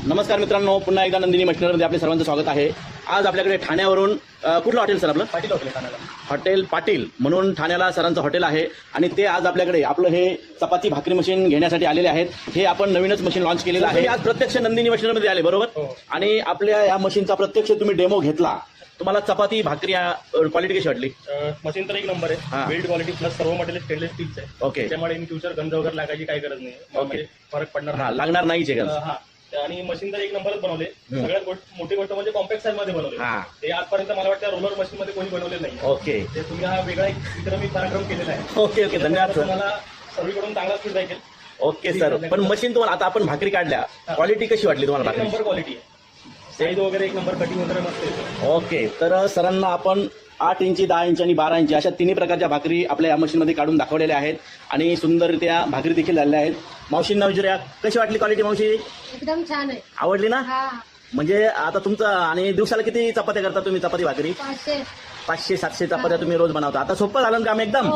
नमस्कार मित्रांनो, पुन्हा एकदा नंदिनी मशिनरीमध्ये आपले सर्वांचं स्वागत आहे। आज आपल्याकडे ठाण्यावरून कुठलं हॉटेल सर आपलं? पाटील हॉटेल ठाण्याला। हॉटेल पाटील म्हणून ठाण्याला सरांचं हॉटेल आहे आणि ते आज आपल्याकडे आपलं हे चपाती भाकरी मशीन घेण्यासाठी आलेले आहेत। हे आपण नवीनच मशीन लॉन्च केलेलं आहे। आज प्रत्यक्ष नंदिनी मशिनरीमध्ये आले बरोबर? आणि आपल्या या मशीनचा प्रत्यक्ष तुम्ही डेमो घेतला। तुम्हाला चपाती भाकरी क्वालिटी कशी वाटली? मशीन तर एक नंबर आहे, बिल्ड क्वालिटी प्लस सर्व मटेरियल स्टेनलेस स्टीलचं आहे। ओके, त्यामुळे इन फ्युचर गंज वगैरे लागायची काही गरज नाही, म्हणजे फरक पडणार हा लागणार नाहीच आहे का? हा, आणि मशीन तर एक नंबरच बनवले। सगळ्यात मोठी गोष्ट म्हणजे कॉम्पॅक्ट साईज मध्ये बनवले। ते आजपर्यंत मला वाटतं रोलर मशीन मध्ये कोणी बनवले नाही। ओके, ते तुम्ही हा वेगळा एक विक्रमी पराक्रम केलेला आहे। ओके ओके, धन्यवाद सर। तुम्हाला सर्वीकडून चांगलाच फीडबॅक येईल। ओके सर, पण मशीन तुम्हाला आता आपण भाकरी काढल्या, क्वालिटी कशी वाटली तुम्हाला? एक नंबर क्वालिटी आहे, साईज वगैरे एक नंबर, कटिंग वगैरे मस्त आहे। ओके, तर सरांना आपण 8 इंची, 10 इंच आणि 12 इंची अशा तिन्ही प्रकारच्या भाकरी आपल्या या मशीनमध्ये काढून दाखवलेल्या आहेत आणि सुंदररित्या भाकरी देखील झालेल्या आहेत। मावशींना विचारूया, कशी वाटली क्वालिटी मावशी? एकदम छान आहे। आवडली ना? हा, म्हणजे आता तुमचं आणि दिवसाला किती चपात्या करता तुम्ही चपाती भाकरी? 500-700 चपात्या तुम्ही रोज बनवता। आता सोपं झालं काम एकदम?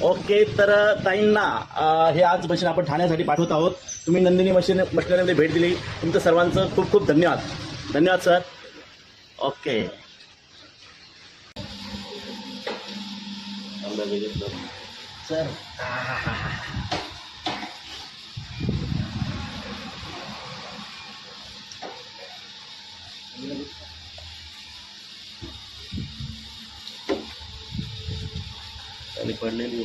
ओके, तर ताईंना हे आज मशीन आपण ठाण्यासाठी पाठवत आहोत। तुम्ही नंदिनी मशिनरीमध्ये भेट दिली, तुमचं सर्वांचं खूप खूप धन्यवाद। धन्यवाद सर। ओके सर, पडलेली